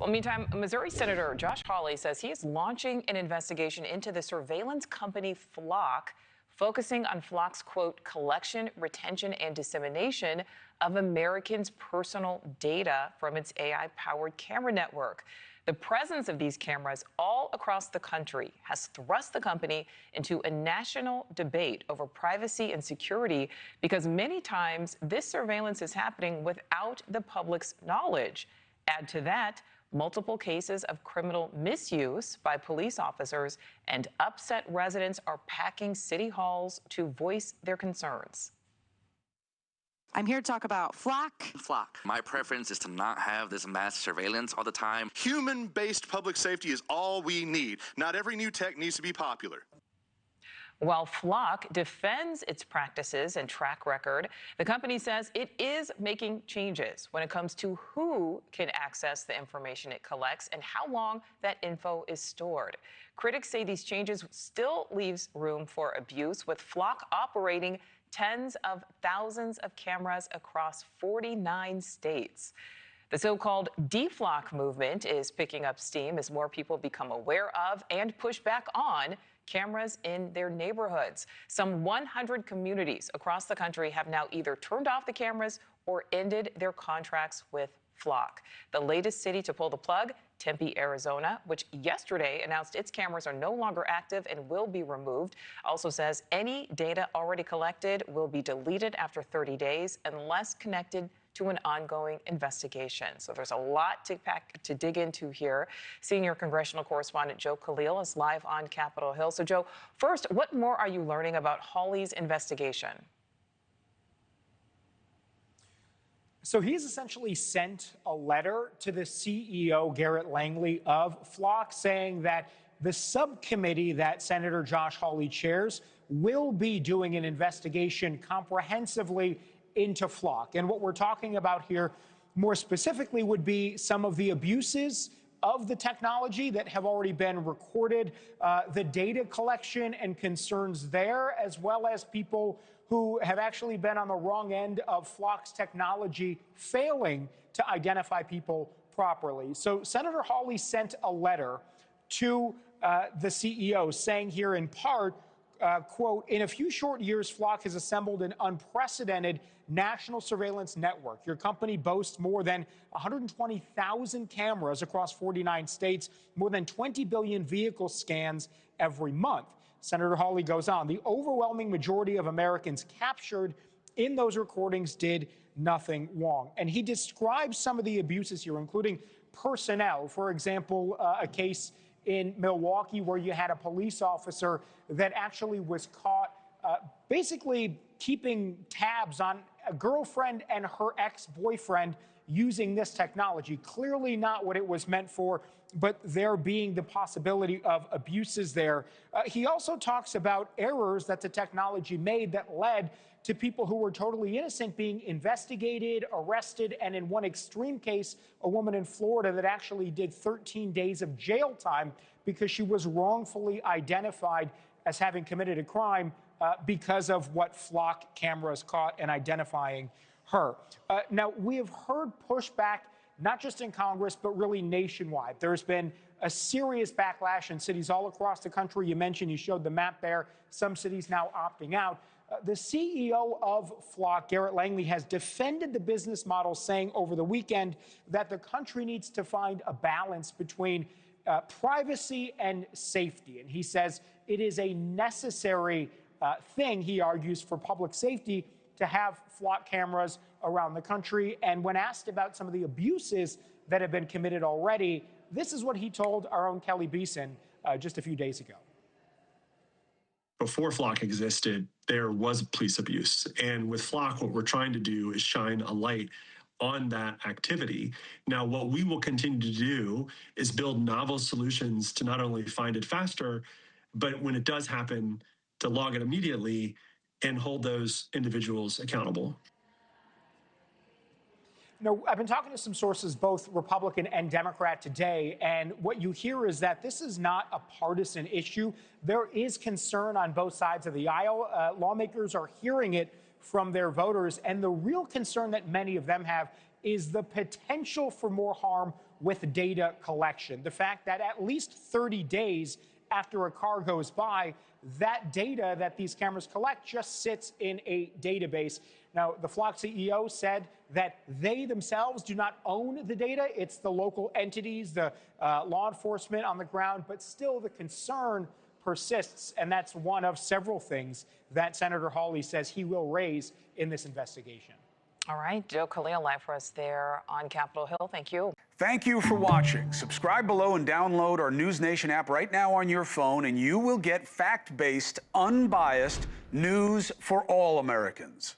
Well, meantime, Missouri Senator Josh Hawley says he is launching an investigation into the surveillance company Flock, focusing on Flock's, quote, collection, retention, and dissemination of Americans' personal data from its AI-powered camera network. The presence of these cameras all across the country has thrust the company into a national debate over privacy and security because many times this surveillance is happening without the public's knowledge. Add to that, multiple cases of criminal misuse by police officers, and upset residents are packing city halls to voice their concerns. I'm here to talk about Flock. My preference is to not have this mass surveillance all the time. Human-based public safety is all we need. Not every new tech needs to be popular. While Flock defends its practices and track record, the company says it is making changes when it comes to who can access the information it collects and how long that info is stored. Critics say these changes still leaves room for abuse, with Flock operating tens of thousands of cameras across 49 states. The so-called deflock movement is picking up steam as more people become aware of and push back on cameras in their neighborhoods. Some 100 communities across the country have now either turned off the cameras or ended their contracts with Flock. The latest city to pull the plug, Tempe, Arizona, which yesterday announced its cameras are no longer active and will be removed, also says any data already collected will be deleted after 30 days unless connected to an ongoing investigation. So there's a lot to dig into here. Senior Congressional correspondent Joe Khalil is live on Capitol Hill. So Joe, first, what more are you learning about Hawley's investigation? So he's essentially sent a letter to the CEO, Garrett Langley, of Flock, saying that the subcommittee that Senator Josh Hawley chairs will be doing an investigation comprehensively into Flock. And what we're talking about here more specifically would be some of the abuses of the technology that have already been recorded, the data collection and concerns there, as well as people who have actually been on the wrong end of Flock's technology failing to identify people properly. So Senator Hawley sent a letter to the CEO saying here in part, quote, in a few short years, Flock has assembled an unprecedented national surveillance network. Your company boasts more than 120,000 cameras across 49 states, more than 20 billion vehicle scans every month. Senator Hawley goes on, the overwhelming majority of Americans captured in those recordings did nothing wrong. And he describes some of the abuses here, including personnel. For example, a case in Milwaukee where you had a police officer that actually was caught basically keeping tabs on a girlfriend and her ex-boyfriend using this technology. Clearly not what it was meant for, but there being the possibility of abuses there. He also talks about errors that the technology made that led to people who were totally innocent being investigated, arrested, and in one extreme case, a woman in Florida that actually did 13 days of jail time because she was wrongfully identified as having committed a crime because of what Flock cameras caught and identifying her. Now, we have heard pushback, not just in Congress, but really nationwide. There's been a serious backlash in cities all across the country. You showed the map there, some cities now opting out. The CEO of Flock, Garrett Langley, has defended the business model, saying over the weekend that the country needs to find a balance between privacy and safety. And he says it is a necessary thing, he argues, for public safety to have Flock cameras around the country. And when asked about some of the abuses that have been committed already, this is what he told our own Kelly Beeson just a few days ago. Before Flock existed, there was police abuse. And with Flock, what we're trying to do is shine a light on that activity. Now, what we will continue to do is build novel solutions to not only find it faster, but when it does happen, to log it immediately and hold those individuals accountable. No, I've been talking to some sources, both Republican and Democrat today, and what you hear is that this is not a partisan issue. There is concern on both sides of the aisle. Lawmakers are hearing it from their voters, and the real concern that many of them have is the potential for more harm with data collection. The fact that at least 30 days after a car goes by, that data that these cameras collect just sits in a database. Now, the Flock CEO said that they themselves do not own the data. It's the local entities, the law enforcement on the ground, but still the concern persists, and that's one of several things that Senator Hawley says he will raise in this investigation. All right, Joe Khalil live for us there on Capitol Hill. Thank you. Thank you for watching. Subscribe below and download our NewsNation app right now on your phone, and you will get fact-based, unbiased news for all Americans.